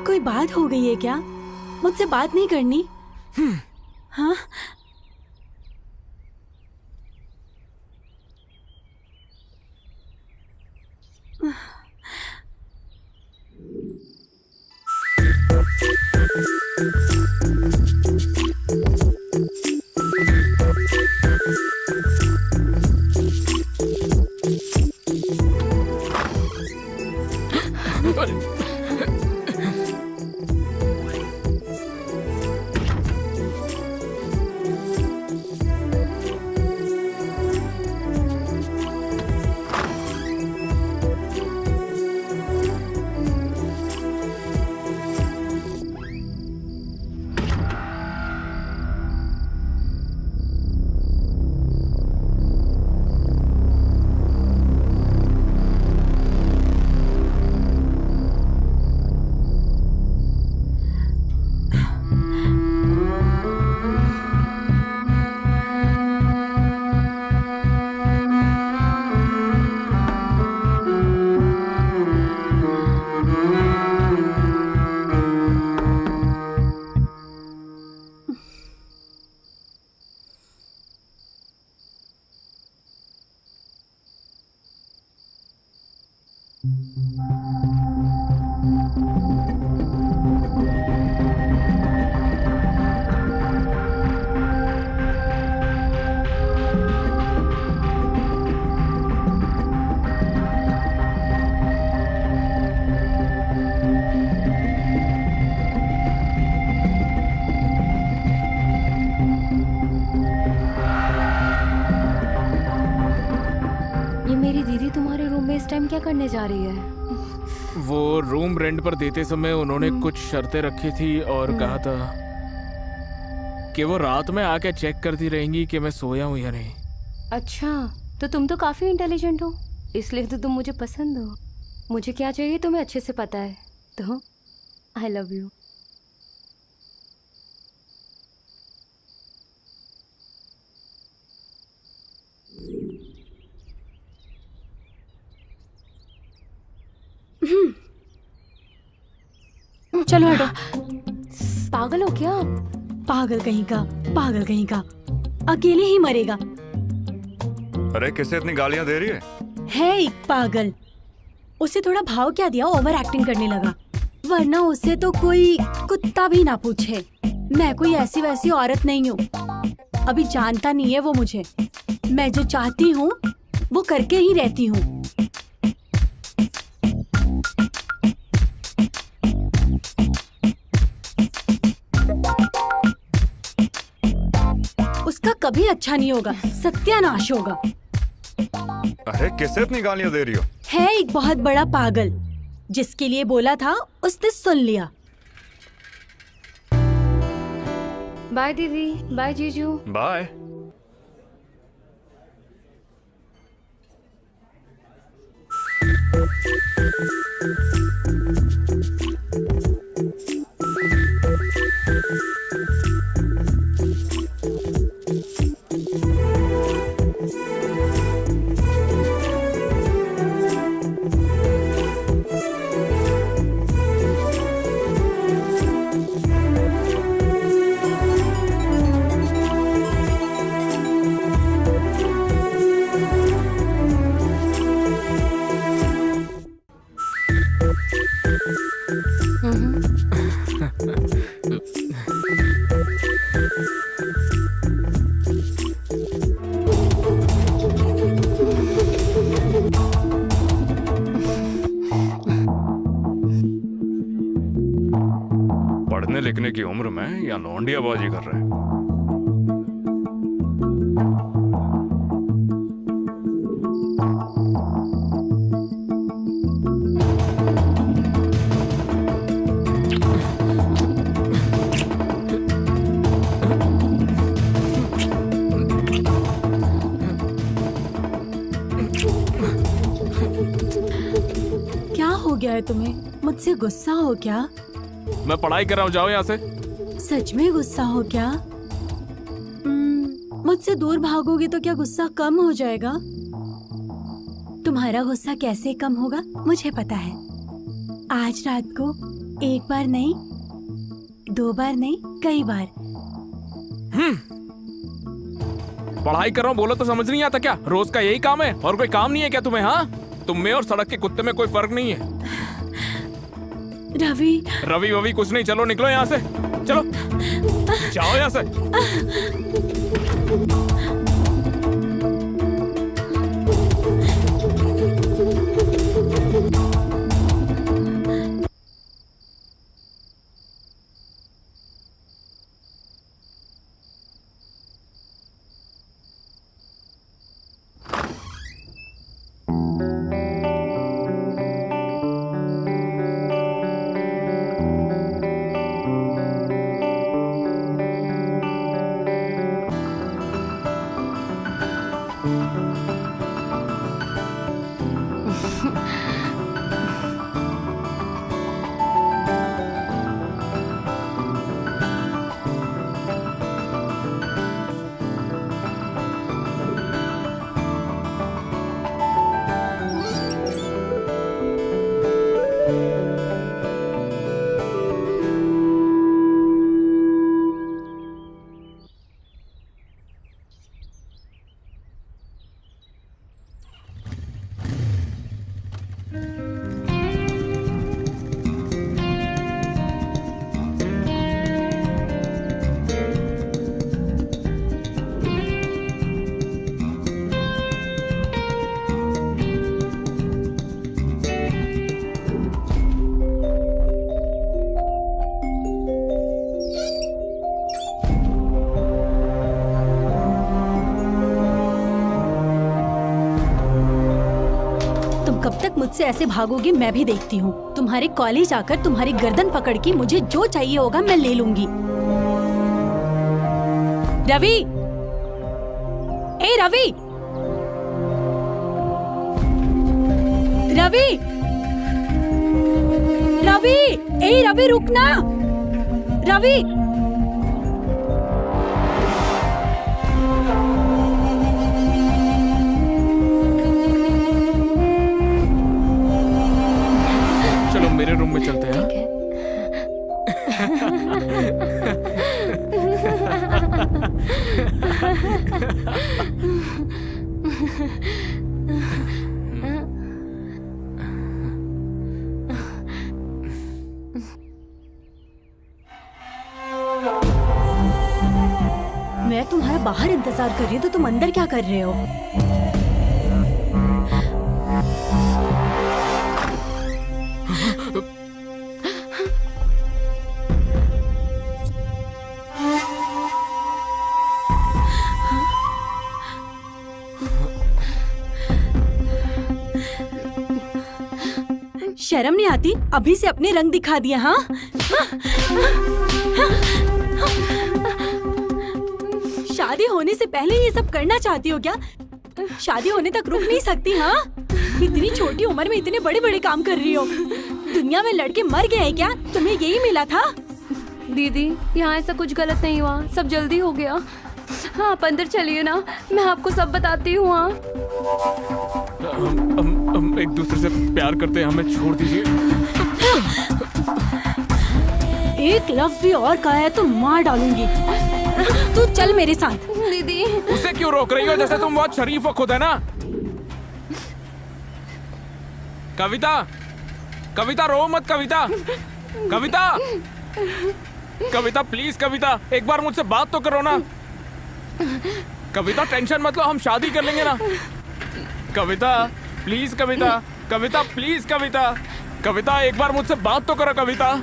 B: कोई बात हो गई है क्या? मुझसे बात नहीं करनी? हाँ?
E: दीदी तुम्हारे रूम में इस टाइम क्या करने जा रही है?
C: वो रूम रेंट पर देते समय उन्होंने कुछ शर्तें रखी थी और कहा था कि वो रात में आके चेक करती रहेंगी कि मैं सोया हूँ या नहीं।
E: अच्छा, तो तुम तो काफी इंटेलिजेंट हो, इसलिए तो तुम मुझे पसंद हो। मुझे क्या चाहिए तुम्हें अच्छे से पता है, तो आई लव यू।
B: चलो हटो।
E: पागल हो क्या?
B: पागल कहीं का, पागल कहीं का, अकेले ही मरेगा।
A: अरे किसे इतनी गालियां दे रही है?
B: एक पागल, उसे थोड़ा भाव क्या दिया, ओवर एक्टिंग करने लगा। वरना उसे तो कोई कुत्ता भी ना पूछे। मैं कोई ऐसी वैसी औरत नहीं हूँ। अभी जानता नहीं है वो मुझे। मैं जो चाहती हूँ वो करके ही रहती हूँ। उसका कभी अच्छा नहीं होगा, सत्यानाश होगा।
A: अरे किसे इतनी गालियां दे रही हो?
B: है एक बहुत बड़ा पागल, जिसके लिए बोला था उसने सुन लिया।
E: बाय दीदी, बाय जीजू।
A: बाय। पढ़ने लिखने की उम्र में या लौंडियाबाजी कर रहे हैं?
B: क्या हो गया है तुम्हें? मुझसे गुस्सा हो क्या?
C: मैं पढ़ाई कर रहा हूँ, जाओ यहाँ से।
B: सच में गुस्सा हो क्या? मुझसे दूर भागोगे तो क्या गुस्सा कम हो जाएगा? तुम्हारा गुस्सा कैसे कम होगा मुझे पता है। आज रात को एक बार नहीं, 2 बार नहीं, कई बार।
C: पढ़ाई कर रहा हूँ बोलो तो समझ नहीं आता क्या? रोज का यही काम है और कोई काम नहीं है क्या तुम्हें? हाँ, तुम में और सड़क के कुत्ते में कोई फर्क नहीं है।
B: रवि,
C: रवि ववि कुछ नहीं, चलो निकलो यहाँ से, चलो जाओ यहाँ से।
B: तक मुझसे ऐसे भागोगे मैं भी देखती हूँ। तुम्हारे कॉलेज आकर तुम्हारी गर्दन पकड़ के मुझे जो चाहिए होगा मैं ले लूंगी। रवि, ए रवि, रवि, रवि, ए रवि रुकना, रवि।
C: चलो मेरे रूम में चलते हैं।
E: ठीक है।
B: मैं तुम्हारा बाहर इंतजार कर रही हूँ तो तुम अंदर क्या कर रहे हो? शर्म नहीं आती? अभी से अपने रंग दिखा दिया। हाँ, शादी होने से पहले ये सब करना चाहती हो क्या? शादी होने तक रुक नहीं सकती? हाँ, इतनी छोटी उम्र में इतने बड़े बड़े काम कर रही हो। दुनिया में लड़के मर गए हैं क्या? तुम्हें यही मिला था?
E: दीदी यहाँ ऐसा कुछ गलत नहीं हुआ, सब जल्दी हो गया। हाँ, आप अंदर चलिए ना, मैं आपको सब बताती हूँ। हाँ,
C: हम एक दूसरे से प्यार करते हैं, हमें छोड़ दीजिए।
B: एक लफ्ज भी और कहा है तो मार डालूंगी। तू चल मेरे साथ।
E: दीदी।
C: उसे क्यों रोक रही हो? जैसे तुम बहुत शरीफ हो खुद, है ना? कविता, कविता रो मत। कविता, कविता, कविता प्लीज। कविता एक बार मुझसे बात तो करो ना। कविता टेंशन मत लो, हम शादी कर लेंगे ना। कविता प्लीज। Kavita, Kavita please. कविता, कविता एक बार मुझसे बात तो करो। कविता,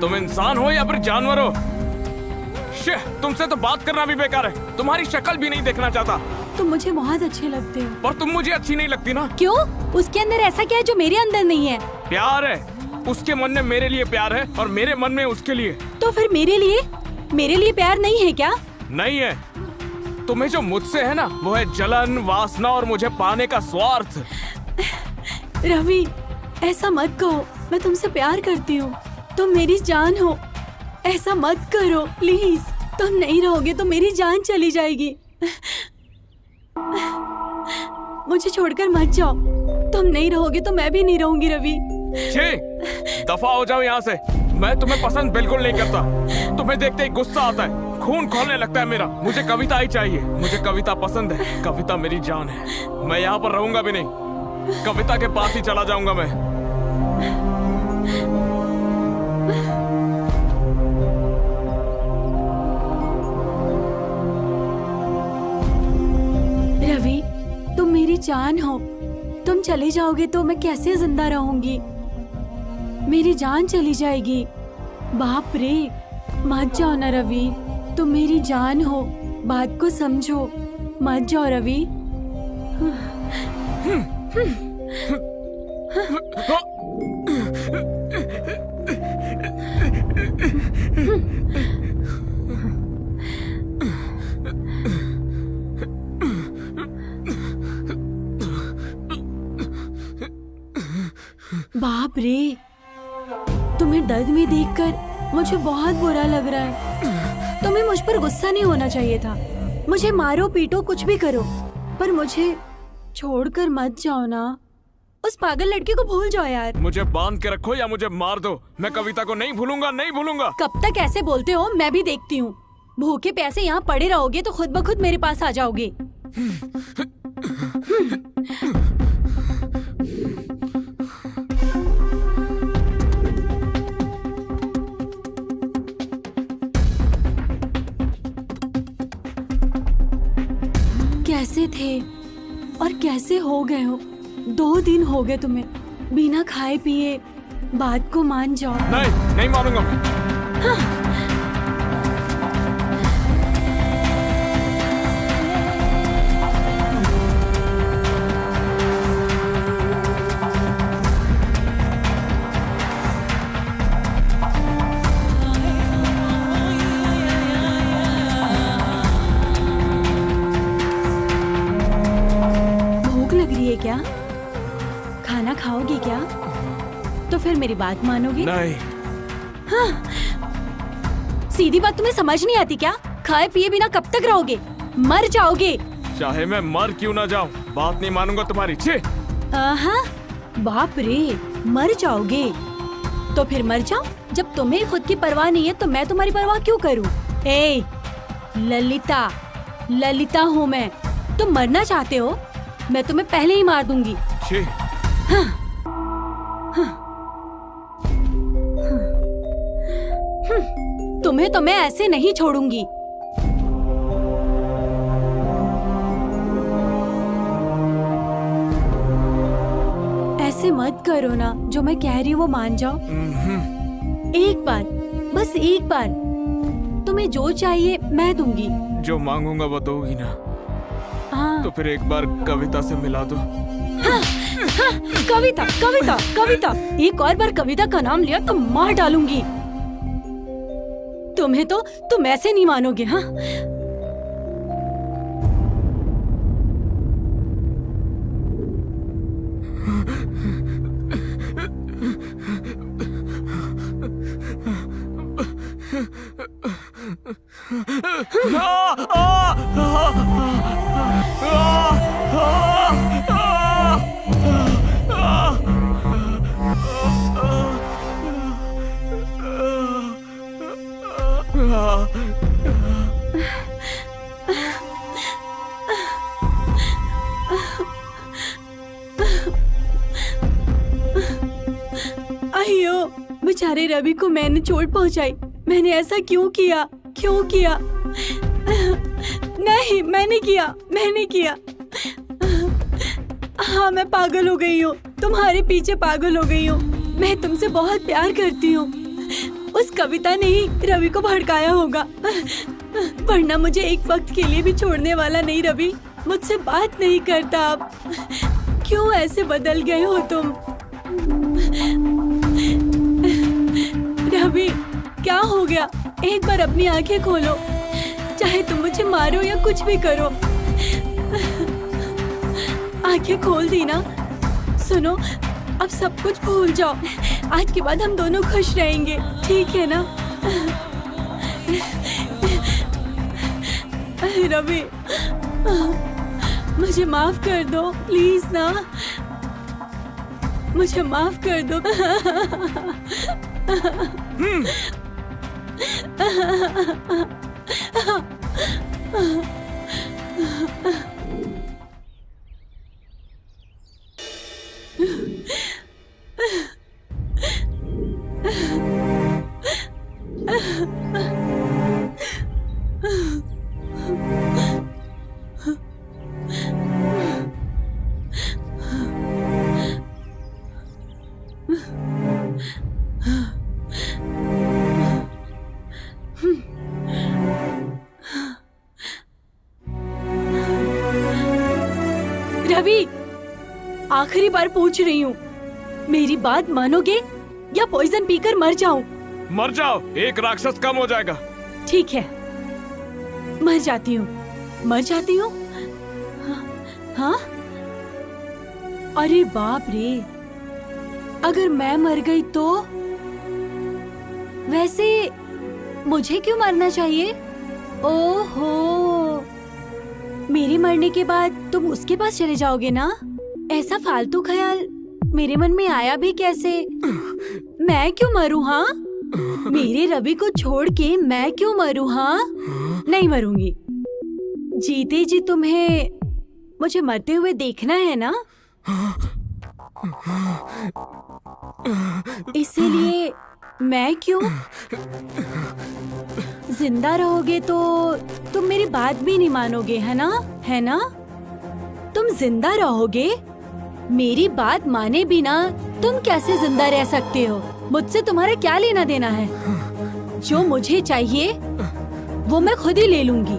C: तुम इंसान हो या फिर जानवर हो? तुमसे तो बात करना भी बेकार है। तुम्हारी शक्ल भी नहीं देखना चाहता।
B: तुम मुझे बहुत अच्छे लगते हो।
C: पर तुम मुझे अच्छी नहीं लगती ना।
B: क्यों? उसके अंदर ऐसा क्या है जो मेरे अंदर नहीं है?
C: प्यार है। उसके मन में मेरे लिए प्यार है और मेरे मन में उसके लिए।
B: तो फिर मेरे लिए प्यार नहीं है क्या?
C: नहीं है। तुम्हें जो मुझसे है ना, वो है जलन, वासना और मुझे पाने का स्वार्थ।
B: रवि, ऐसा मत कहो। मैं तुमसे प्यार करती हूँ, तुम मेरी जान हो। ऐसा मत करो प्लीज। तुम नहीं रहोगे तो मेरी जान चली जाएगी। मुझे छोड़कर मत जाओ। तुम नहीं रहोगे तो मैं भी नहीं रहूंगी रवि।
C: दफा हो जाओ यहाँ से। मैं तुम्हें पसंद बिल्कुल नहीं करता। तुम्हें देखते ही गुस्सा आता है, खून खौलने लगता है मेरा। मुझे कविता ही चाहिए। मुझे कविता पसंद है। कविता मेरी जान है। मैं यहाँ पर रहूंगा भी नहीं। कविता के पास ही चला जाऊंगा मैं।
B: रवि, तुम मेरी जान हो। तुम चले जाओगे तो मैं कैसे जिंदा रहूंगी? मेरी जान चली जाएगी। बाप रे, मत जाओ ना रवि। तुम मेरी जान हो, बात को समझो। मत जाओ रवि। बाप रे, तुम्हें दर्द में देखकर मुझे बहुत बुरा लग रहा है। तुम्हें मुझ पर गुस्सा नहीं होना चाहिए था। मुझे मारो पीटो कुछ भी करो, पर मुझे छोड़कर मत जाओ ना। उस पागल लड़के को भूल जाओ यार।
C: मुझे बांध के रखो या मुझे मार दो, मैं कविता को नहीं भूलूंगा, नहीं भूलूंगा।
B: कब तक ऐसे बोलते हो? मैं भी देखती हूँ। भूखे प्यासे यहाँ पड़े रहोगे तो खुद ब खुद मेरे पास आ जाओगे। कैसे थे और कैसे हो गए हो? 2 दिन हो गए तुम्हें, बिना खाए पिए बात को मान जाओ।
C: नहीं, नहीं मानूंगा मैं।
B: भूख लग रही है क्या? खाना खाओगे क्या? तो फिर मेरी बात मानोगे?
C: नहीं।
B: सीधी बात तुम्हें समझ नहीं आती क्या? खाए पिए बिना कब तक रहोगे? मर जाओगे।
C: चाहे मैं मर क्यों ना जाऊं, बात नहीं मानूंगा तुम्हारी। छे।
B: आहा, बाप रे, मर जाओगे? तो फिर मर जाओ। जब तुम्हें खुद की परवाह नहीं है तो मैं तुम्हारी परवाह क्यों करूं? ए, ललिता, ललिता हूँ मैं। तुम मरना चाहते हो? मैं तुम्हें पहले ही मार दूंगी।
C: छे।
B: तुम्हें तो मैं ऐसे नहीं छोड़ूंगी। ऐसे मत करो ना, जो मैं कह रही हूँ वो मान जाओ। एक बार, बस एक बार, तुम्हें जो चाहिए मैं दूंगी।
C: जो मांगूंगा वो दोगी ना?
B: हाँ,
C: तो फिर एक बार कविता से मिला दो।
B: कविता, कविता, कविता। एक और बार कविता का नाम लिया तो मार डालूंगी। तुम्हें तो तुम ऐसे नहीं मानोगे। हाँ, अयो, बेचारे रवि को मैंने चोट पहुंचाई। मैंने ऐसा क्यों किया? क्यों किया? नहीं, मैंने किया। हाँ, मैं पागल हो गई हूँ, तुम्हारे पीछे पागल हो गई हूँ। मैं तुमसे बहुत प्यार करती हूँ। उस कविता ने ही रवि को भड़काया होगा, वरना मुझे एक वक्त के लिए भी छोड़ने वाला नहीं। रवि मुझसे बात नहीं करता अब। क्यों ऐसे बदल गए हो तुम? रवि, क्या हो गया? एक बार अपनी आंखें खोलो। चाहे तुम मुझे मारो या कुछ भी करो, आंखें खोल दी ना? सुनो, अब सब कुछ भूल जाओ। आज के बाद हम दोनों खुश रहेंगे, ठीक है ना? रवि, मुझे माफ कर दो प्लीज ना, मुझे माफ कर दो। रवि, आखिरी बार पूछ रही हूँ, मेरी बात मानोगे या पॉइजन पीकर मर जाऊं?
C: मर जाओ, एक राक्षस कम हो जाएगा।
B: ठीक है, मर जाती हूँ, मर जाती हूँ। हाँ? अरे बाप रे, अगर मैं मर गई तो? वैसे मुझे क्यों मरना चाहिए? ओहो, मेरे मरने के बाद तुम उसके पास चले जाओगे ना? ऐसा फालतू ख्याल मेरे मन में आया भी कैसे? मैं क्यों मरूं? हाँ, मेरे रवि को छोड़ के मैं क्यों मरूं? हाँ, नहीं मरूंगी। जीते जी तुम्हें मुझे मरते हुए देखना है ना? इसीलिए मैं क्यों? जिंदा रहोगे तो तुम मेरी बात भी नहीं मानोगे, है ना? है ना? तुम जिंदा रहोगे? मेरी बात माने बिना तुम कैसे जिंदा रह सकते हो? मुझसे तुम्हारा क्या लेना देना है? जो मुझे चाहिए वो मैं खुद ही ले लूंगी।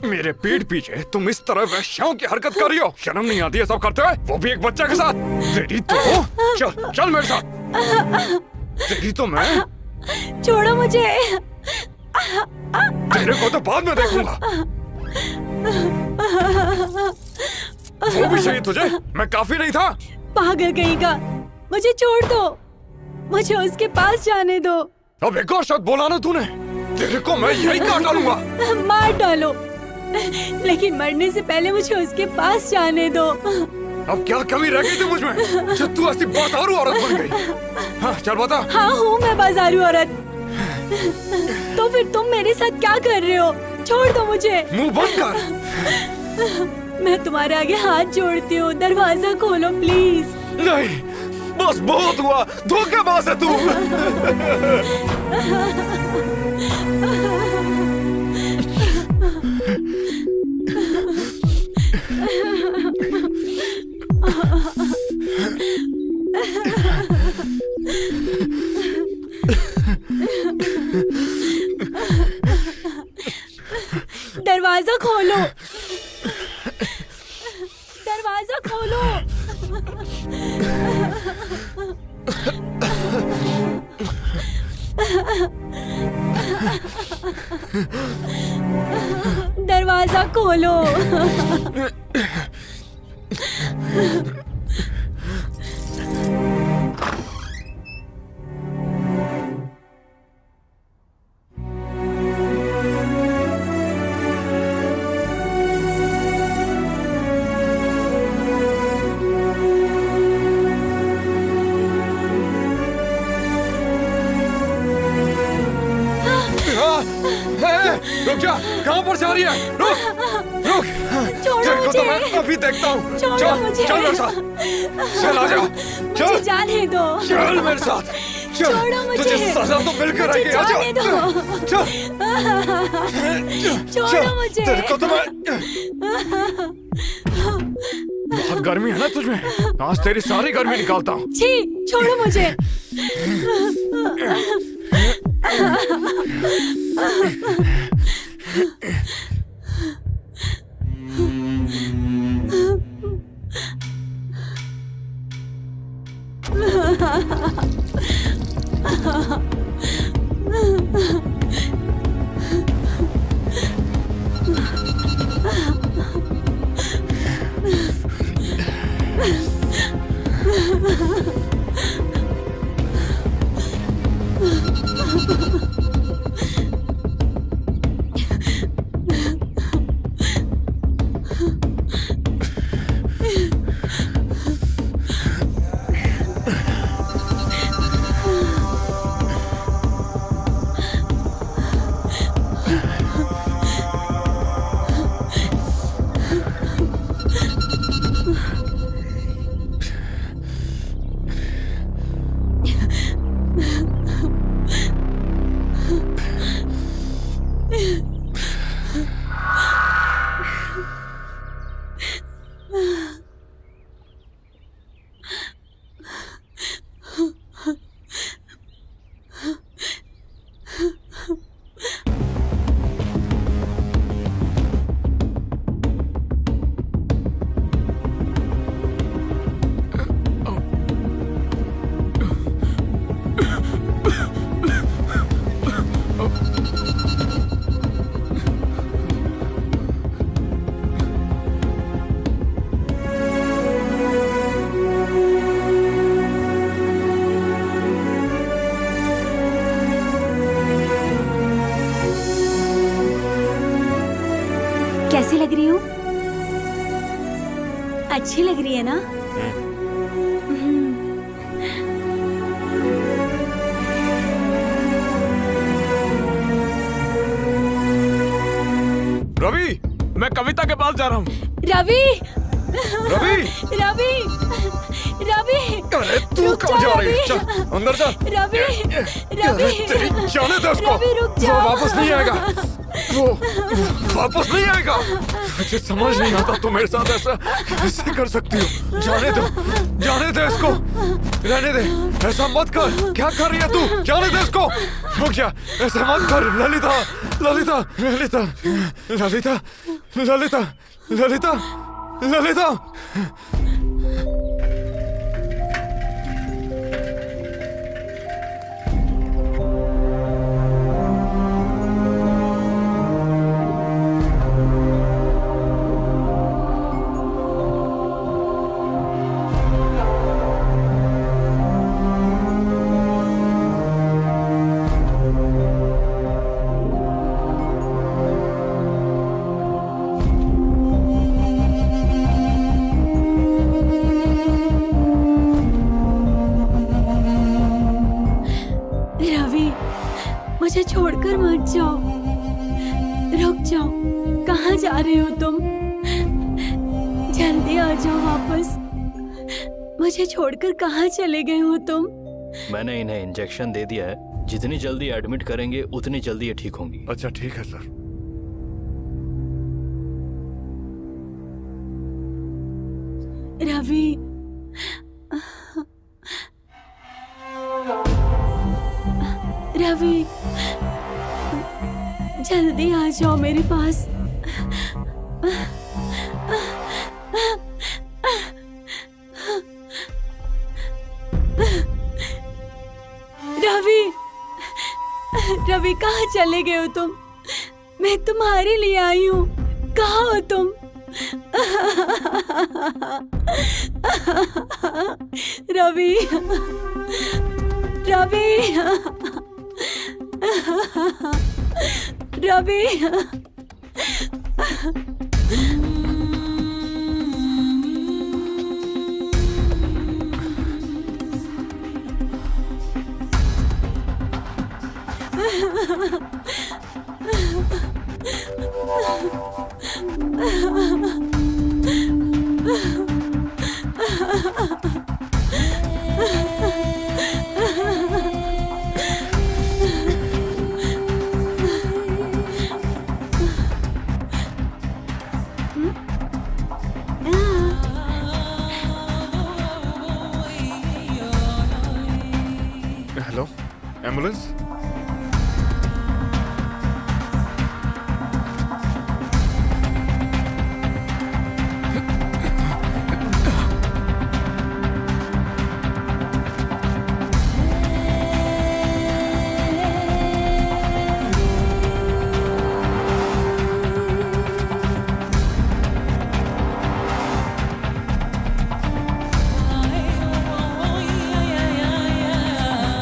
A: मेरे पीठ पीछे तुम इस तरह वैश्याओं की हरकत कर रही हो? शर्म नहीं आती है सब करते हुए? वो भी एक बच्चे के साथ? तेरी तो चल चल मेरे साथ। तेरी तो मैं
B: छोड़ो मुझे।
A: तेरे को तो बाद में देखूंगा। वो भी चाहिए तुझे? मैं काफी नहीं था?
B: पागल कहीं का, मुझे छोड़ दो, मुझे उसके पास जाने दो।
A: अब एक और शब्द बोला ना तूने, तेरे को मैं यही काट डालूंगा।
B: मार डालो, लेकिन मरने से पहले मुझे उसके पास जाने दो।
A: अब क्या कमी रह गई थी मुझ में जो तू ऐसी बाजारू औरत बन गई? हाँ चल बता।
B: हाँ हूँ मैं बाजारू औरत। तो फिर तुम मेरे साथ क्या कर रहे हो? छोड़ दो मुझे।
A: मुंह बंद कर।
B: मैं तुम्हारे आगे हाथ जोड़ती हूँ, दरवाजा खोलो प्लीज।
A: नहीं, बस बहुत हुआ, धोखेबाज है तू।
B: दरवाजा खोलो, दरवाजा खोलो। दरवाजा खोलो।
A: रुक जा, कहाँ पर जा रही है? रुक, रुक।
B: छोड़ो
A: तेरे को तो
B: मुझे।
A: मैं अभी देखता हूँ।
B: छोड़ो
A: चल,
B: मुझे।
A: चल मेरे साथ। चल आ जा।
B: मुझे
A: चल,
B: जाने दो।
A: चल मेरे साथ। चल,
B: छोड़ो मुझे।
A: तुझे सजा तो मिलकर
B: मुझे
A: रहेगी। आ जा।
B: जाने दो।
A: चल,
B: छोड़ो
A: चल।
B: मुझे।
A: तेरे को तो मैं बहुत गर्मी है ना तुझमें? आज तेरी सारी गर्मी निकालता हूँ।
B: छी, छोड़ो मुझे। कैसी लग रही हूँ? अच्छी लग रही है ना?
A: रवि,
C: मैं कविता के पास जा रहा हूँ।
B: रवि,
A: रवि
B: रवि रवि
A: अरे तू
B: रुक
A: कहाँ
B: जा,
A: जा रही है?
B: रवि।
A: चल अंदर जा।
B: रवि
A: अरे तेरी जाने दे उसको।
B: रवि, रुक
A: वो
B: जा।
A: वापस नहीं आएगा। वो वापस नहीं आएगा। मुझे समझ नहीं आता तुम मेरे साथ ऐसा कैसे कर सकती हो। जाने दे इसको। रहने दे, ऐसा मत कर। क्या कर रही है तू? जाने दे इसको। रुक जा, ऐसा मत कर। ललिता ललिता ललिता ललिता ललिता ललिता ललिता।
B: रवि, मुझे छोड़कर मत जाओ। रुक जाओ, कहाँ जा रहे हो तुम? जल्दी आ जाओ वापस। मुझे छोड़कर कहाँ चले गए हो तुम?
F: मैंने इन्हें इंजेक्शन दे दिया है, जितनी जल्दी एडमिट करेंगे उतनी जल्दी ये ठीक होंगी।
A: अच्छा ठीक है सर।
B: रवि, रवि, जल्दी आ जाओ मेरे पास। रवि, रवि कहाँ चले गए हो तुम? मैं तुम्हारे लिए आई हूँ। कहाँ हो तुम? रवि, रवि, रवि।
A: Hello, ambulance.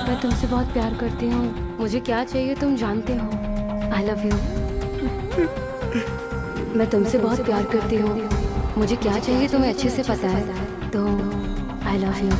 E: मैं तुमसे बहुत प्यार करती हूँ। मुझे क्या चाहिए तुम जानते हो। आई लव यू। मैं तुमसे बहुत प्यार करती हूँ। मुझे क्या चाहिए तुम्हें अच्छे से पता है। तो आई लव यू।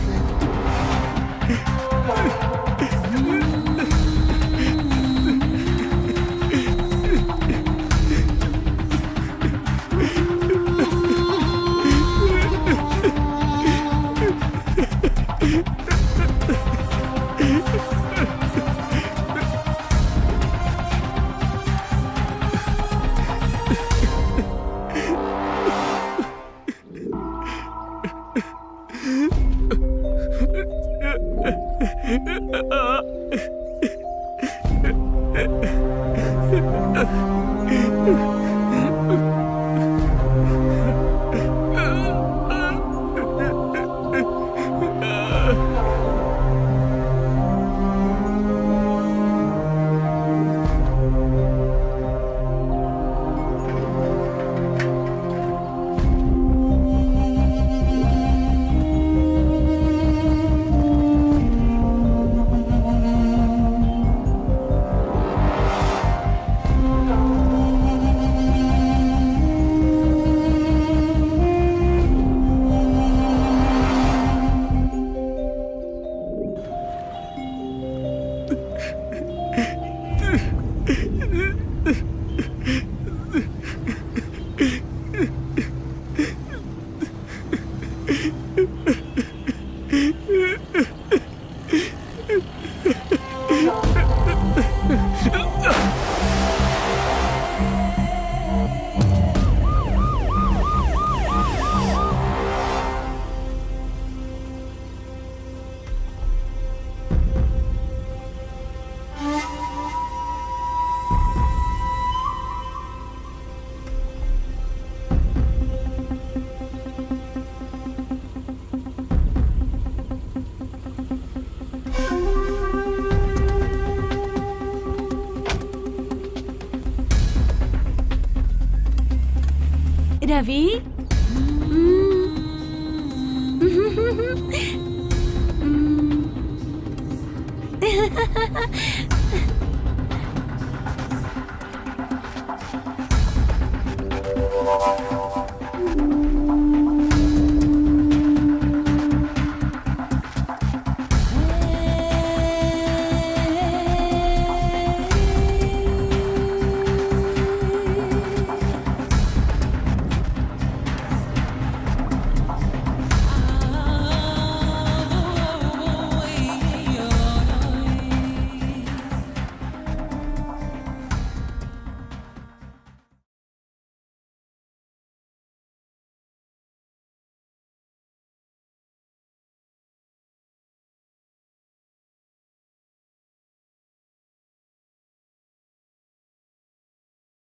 B: रवि